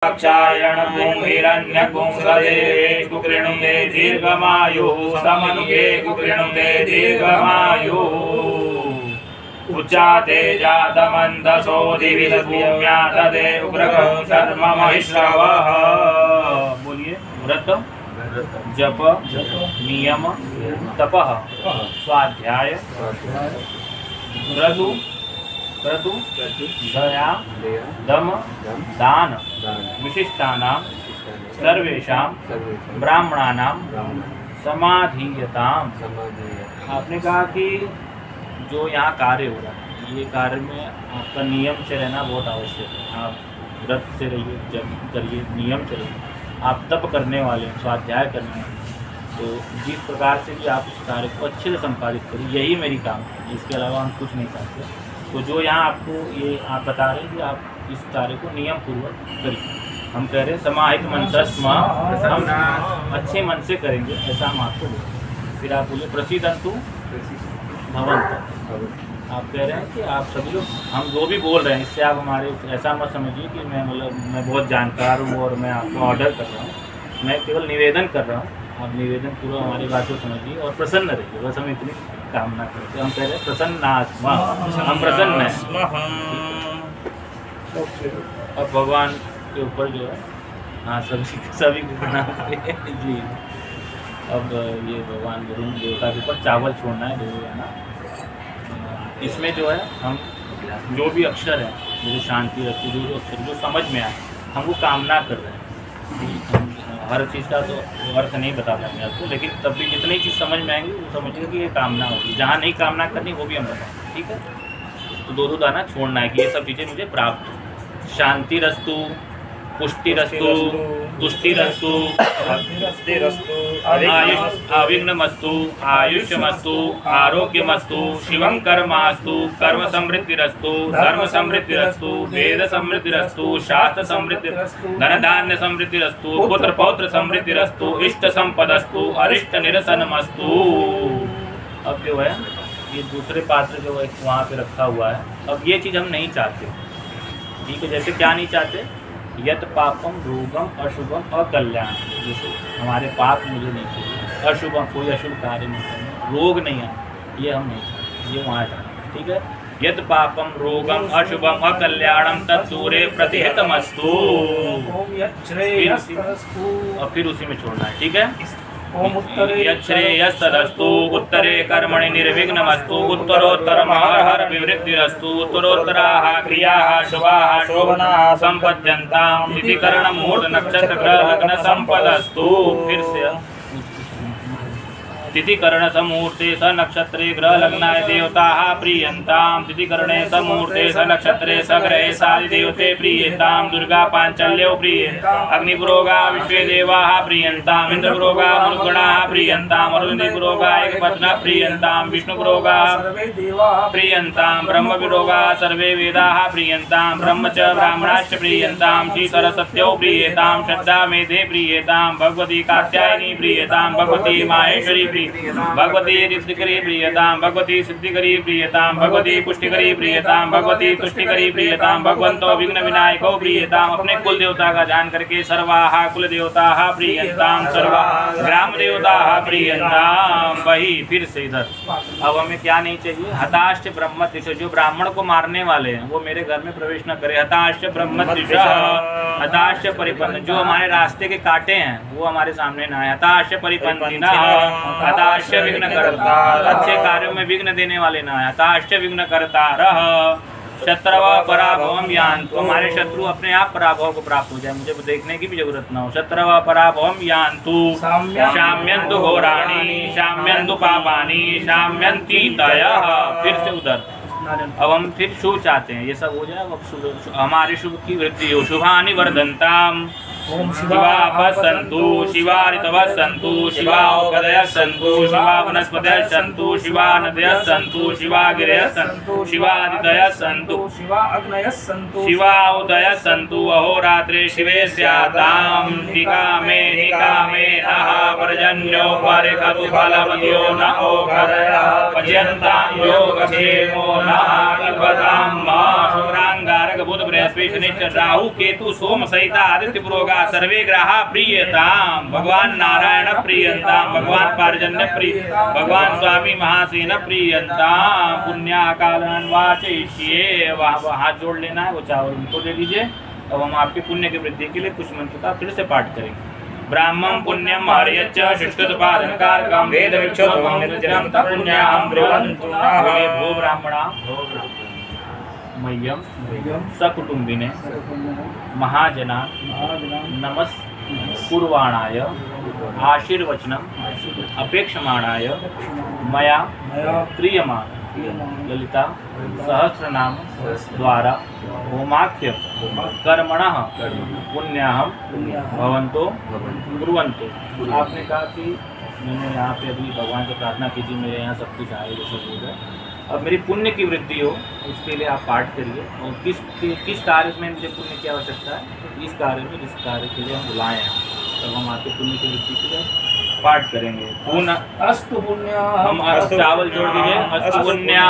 क्षायणं हिरण्यकुं सदेवे कुकृणुते दीर्घमायुः समनुगे कुकृणुते दीर्घमायुः उच्चाते जातमन्दसो दिवि भूम्या तदे उग्रगं शर्म महिश्रवः। बोलिए व्रत जप नियम तपः स्वाध्याय क्रतु दया दम दान विशिष्टानां सर्वेषां ब्राह्मणानां समाधीयताम्। आपने कहा कि जो यहाँ कार्य हो रहा है ये कार्य में आपका नियम से रहना बहुत आवश्यक है। आप व्रत से रहिए, जप करिए, नियम से रहिए। आप तप करने वाले हैं, स्वाध्याय करने वाले, तो जिस प्रकार से भी आप इस कार्य को अच्छे से संपादित करिए, यही मेरी काम है। इसके अलावा हम कुछ नहीं चाहते। तो जो यहाँ आपको ये आप बता रहे हैं कि आप इस कार्य को नियम पूर्वक करिए। हम कह रहे हैं समाहित मनसस्म, हम अच्छे मन से करेंगे, ऐसा हम आपको बोलें। फिर आप बोले प्रसीदंतु भवन्तु। आप कह रहे हैं कि आप सभी लोग, हम जो भी बोल रहे हैं इससे आप हमारे ऐसा मत समझिए कि मैं मैं बहुत जानकार हूँ और मैं आपको ऑर्डर कर रहा हूँ। मैं केवल निवेदन कर रहा हूँ। आप निवेदन पूर्वक हमारी बात को समझिए और प्रसन्न रहिए, बस हम इतनी कामना करते हैं। हम कह रहे हैं प्रसन्नास्मा, हम प्रसन्न हैं। अब भगवान के ऊपर जो है, हाँ सभी को जी। अब ये भगवान वरुण देवता के ऊपर चावल छोड़ना है, जो है ना। इसमें जो है हम जो भी अक्षर है, जैसे शांति रखते, जो अक्षर जो समझ में आए, हम वो कामना कर रहे हैं। हर चीज़ का तो अर्थ नहीं बता पाएंगे आपको, लेकिन तब भी जितनी चीज़ समझ में आएंगी वो समझिए कि ये कामना होगी। जहाँ नहीं कामना करनी वो भी हम बताएंगे, ठीक है। तो दो दाना छोड़ना है कि ये सब चीज़ें मुझे प्राप्त। शांति रस्तु, पुष्टि रस्तु, तुष्टि रस्तु, अविघ्नमस्तु, आयुष्यमस्तु, आरोग्यमस्तु, शिवं कर्मास्तु, कर्म समृद्धिरस्तु, धर्म समृद्धिरस्तु, वेद समृद्धिरस्तु, शास्त्र समृद्धिरस्तु, धन धान्य समृद्धिरस्तु, पुत्र पौत्र समृद्धिरस्तु, इष्ट संपदस्तु, अरिष्ट निरसनमस्तु। अब जो है ये दूसरे पात्र जो है वहाँ पे रखा हुआ है। अब ये चीज़ हम नहीं चाहते, ठीक है। जैसे क्या नहीं चाहते, यत पापम रोगम अशुभम अकल्याण, जैसे हमारे पाप मुझे नहीं चाहिए, अशुभम कोई अशुभ कार्य नहीं करना, रोग नहीं है, ये हम नहीं चाहते, ये वहाँ जाना, ठीक है। यत पापम रोगम अशुभम अकल्याणम तत्सूरे प्रतिहितमस्तु, और फिर उसी में छोड़ना है, ठीक है। यच्छ्रेयस्तदस्तु उत्तरे कर्मणि निर्विघ्नमस्तु, उत्तरोत्तरम हर हर विवृद्धिरस्तु, उत्तरोत्तराः क्रियाः शुभाः शोभनाः संपद्यन्ताम्, इति करण मुहूर्त नक्षत्र ग्रह लग्न संपदस्तु। फिर से तिथिकरण समूर्ते स नक्षत्रे ग्रह लग्नाय देवताः प्रीयन्ताम्, तिथिकरणे समूर्ते स नक्षत्रे स ग्रहे सादि देवते प्रीयन्ताम्, दुर्गा पाञ्चल्यौ प्रीयन्ताम्, अग्निपुरोगा विश्वे देवाः प्रीयन्ताम्, इन्द्रपुरोगा मरुद्गणाः प्रीयन्ताम्, अरुन्धपुरोगा एकपत्नः प्रीयन्ताम्, विष्णुपुरोगा सर्वे देवाः प्रीयन्ताम्, ब्रह्मपुरोगा सर्वे वेदाः प्रीयन्ताम्, ब्रह्म च ब्राह्मणाश्च प्रीयन्ताम्, श्री सरस्वत्यौ प्रीयताम्, श्रद्धा मेधे प्रीयताम्, भगवती कात्यायनी प्रीयताम्, भगवती माहेश्वरी भगवती रिद्धिकरी प्रियताम, भगवती सिद्धिकरी प्रियताम, भगवती पुष्टिकरी प्रियताम, भगवती तुष्टिकरी प्रियताम, भगवंतो विघ्न विनायको प्रियताम। अपने कुल देवता का ध्यान करके सर्वाः कुल देवताः प्रियताम, सर्वा ग्राम देवताः प्रियताम। वही फिर से इधर अब हमें क्या नहीं चाहिए, हताश्च ब्रह्मद्विष, जो ब्राह्मण को मारने वाले हैं वो मेरे घर में प्रवेश न करे। हताश्च ब्रह्मद्विष, हताश्च परिपन्न, जो हमारे रास्ते के कांटे हैं वो हमारे सामने ना आए। हताश्च परिपन्थिनः, हताश्च विघ्नकर्ता, अच्छे कार्यों में विघ्न देने वाले ना है। हताश्च विघ्नकर्तारः, शत्रव पराभवम यान्तु, हमारे शत्रु अपने आप पराभव को प्राप्त हो जाए, मुझे देखने की भी जरूरत ना हो। शत्रव पराभवम यान्तु शाम्यन्तु घोराणि, शाम्यन्तु पापानि, शाम्यन्ति तयः। फिर से उधर अब हम फिर शुभ चाहते हैं, ये सब हो जाए। अब हमारे शुभ की वृद्धि हो, शुभानि वर्धन्ताम, ओम शिवा पसंतु शिवा ऋतवः सन्तु शिवा औषधयः सन्तु शिवा वनस्पतयः सन्तु शिवा नद्यः सन्तु शिवा गिरयः सन्तु शिवा आदितयः सन्तु शिवा अग्नयः सन्तु शिवा उदयः सन्तु अहोरात्रे शिवे स्यातां निकामे नः पर्जन्यो परिखतु फलवत्यो न औषधयः पच्यन्तां योगक्षेमो नः कल्पतां मा शुक्रांगारक बुध बृहस्पति शनिश्चर राहु केतु सोम सहिता आदित्य पुरोगा सर्वे ग्रहा प्रियताम भगवान नारायण प्रियंताम भगवान पार्जन्य प्रिय भगवान स्वामी महासेन प्रियंताम पुण्याकालन वाचयिष्ये। वहाँ हाथ जोड़ लेना है, वो चावल उनको दे दीजिए। अब हम आपके पुण्य की वृद्धि के लिए कुछ मंत्र का फिर से पाठ करेंगे। ब्राह्मण पुण्यम हरियच्च शुष्कपादनकारकं वेद विक्षोभं नित्यं पुण्याहं ब्रुवन्तु भो ब्राह्मणा मह्यम सकुटुंबिने महाजना नमस्कुर्वाणाय आशीर्वचनम अपेक्षमाणाय मया क्रियमाण ललिता सहस्रनाम द्वारा होमाख्य कर्मणः पुण्याहं भवन्तो कुर्वन्तु। आपने कहा कि मैंने यहाँ पे अभी भगवान से प्रार्थना की थी मेरे यहाँ सब कुछ आए जैसे बोल रहे। अब मेरी पुण्य की वृद्धि हो उसके लिए आप पाठ करिए। और किस कार्य में मुझे पुण्य की आवश्यकता है, इस कार्य में जिस कार्य के लिए हम बुलाए हैं तब हम आपके पुण्य की वृद्धि के लिए पाठ करेंगे। पुण्य अस्तु पुण्य हम चावल जोड़ दीजिए। अस्तु पुण्या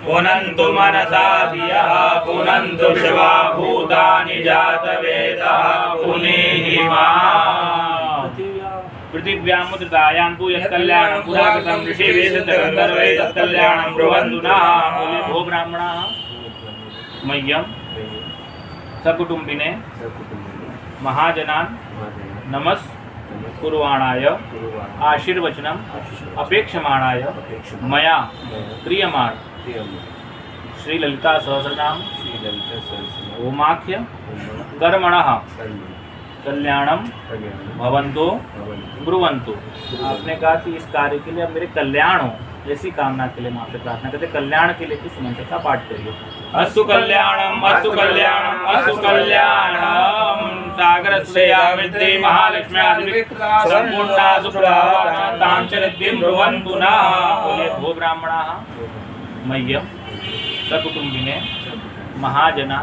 पुनन्तु मनसा धियः पुनन्तु शिवा भूतानि जातवेदः पुनेहि माम् पृथिव्यामुद्रितायान्तु यत्कल्याणं पुराकृतं ऋषिभिः सिद्धगन्धर्वैः तत्कल्याणं ब्रुवन्तु नः। बोले भो ब्राह्मणाः मह्यं सकुटुम्बिने महाजनान् नमस्कुर्वाणाय आशीर्वचनम् अपेक्षमाणाय मया क्रियमाण श्री ललिता सहस्रनाम होमाख्य कर्मणः कल्याणम भवंतो ब्रुवंतु। आपने कहा कि इस कार्य के लिए अब मेरे कल्याण हो, ऐसी कामना के लिए मैं आपसे प्रार्थना करते। कल्याण के लिए किस मंत्र का पाठ करिए। अस्तु कल्याणम अस्तु कल्याणम अस्तु कल्याणम सागरस्या वृद्धि महालक्ष्मी संपूर्णा सुप्रभातां च रिद्धिं ब्रुवन्तु नः। बोले भो ब्राह्मणाः मह्यं सकुटुम्बिने महाजना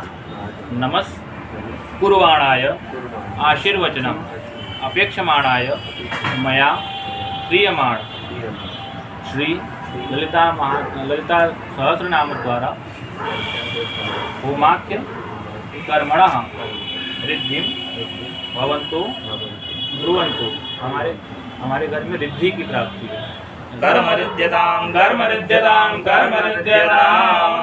नमस्कुर्वाणाय आशीर्वचनम अपेक्षमाणाय मया क्रियमाण श्री ललिता सहस्रनाम द्वारा होमाख्य कर्मणः रिद्धिं भवन्तु ब्रुवन्तु। हमारे घर में रिद्धि की प्राप्ति है। कर्मरिद्यतां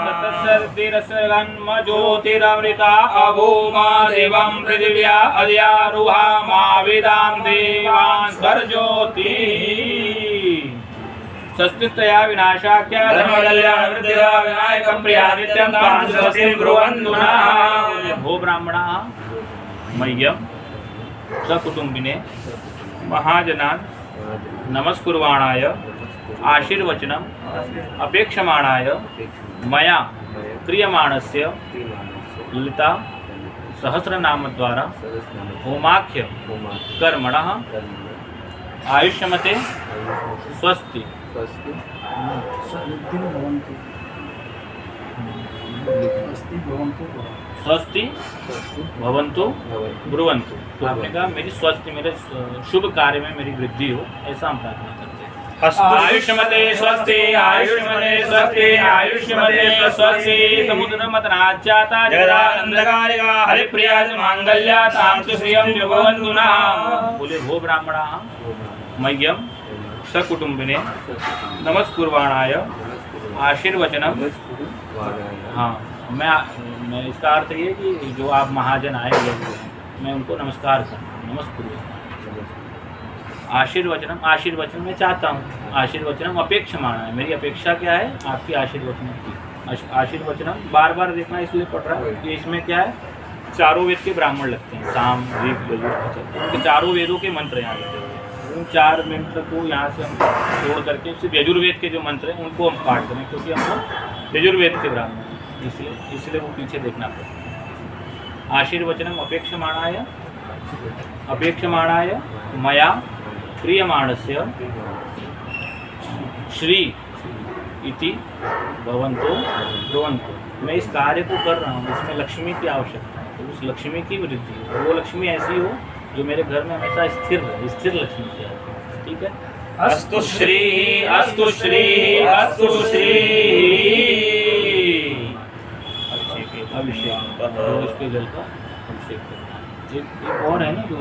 सतसर्तिरसगन्म ज्योतिरमृता अभूमा देवं पृथिव्या अद्यारुहा माविदां देवान् स्वर्ज्योति स्वस्तिस्तया विनाशाख्या धर्मकल्याण वृद्धिदा विनायकं प्रिया नित्यं तां स्वस्तिं ब्रुवन्तु नः। भो ब्राह्मणाः मह्यं सकुटुम्बिने महाजनान् नमस्कुर्वाणाय आशीर्वचनम् अपेक्षमाणाय मया क्रियमाणस्य ललिता सहस्रनाम द्वारा होमाख्य कर्मणः आयुष्यमते स्वस्ति स्वस्ति भवन्तु ब्रुवन्तु। तो आपने कहा मेरी स्वस्थ मेरे शुभ कार्य में मेरी वृद्धि हो, ऐसा हम प्रार्थना करते हैं। आयुष्मते स्वस्ति आयुष्मते स्वस्ति आयुष्मते स्वस्ति समुद्रमतनाच्चाता जगदानन्दकारिका हरिप्रिया मांगल्या तां तु श्रियं भवन्तु नः। बोले भो ब्राह्मणाः मह्यं सकुटुम्बिने नमस्कुर्वाणाय आशीर्वचनम। हाँ मैं इसका अर्थ ये कि जो आप महाजन आए हुए मैं उनको नमस्कार करूँ, नमस्कुर। आशीर्वचनम मैं चाहता हूँ, आशीर्वचनम अपेक्षमाणा है, मेरी अपेक्षा क्या है आपकी आशीर्वचनम की। आशीर्वचनम बार बार देखना इसलिए पड़ रहा है कि इसमें क्या है चारों वेद के ब्राह्मण लगते हैं, साम ऋग यजुर। तो चारों वेदों के मंत्र यहाँ लगते हैं। उन चार मंत्र को यहाँ से हम छोड़ करके सिर्फ यजुर्वेद के जो मंत्र हैं उनको हम पाठ करें, क्योंकि हम लोग यजुर्वेद के ब्राह्मण हैं, इसलिए वो पीछे देखना पड़ेगा। आशीर्वचनम अपेक्षमाणाय मया क्रियमाणस्य श्री इति भवन्तो ब्रुवन्तु। मैं इस कार्य को कर रहा हूँ, इसमें लक्ष्मी की आवश्यकता है, तो उस लक्ष्मी की वृद्धि हो, वो लक्ष्मी ऐसी हो जो मेरे घर में हमेशा स्थिर रहे, स्थिर लक्ष्मी की है। ठीक है। अस्तु श्री अस्तु श्री अस्तु श्री। अभिषेक, अभिषेक, इसके जल का अभिषेक करना। एक और है ना जो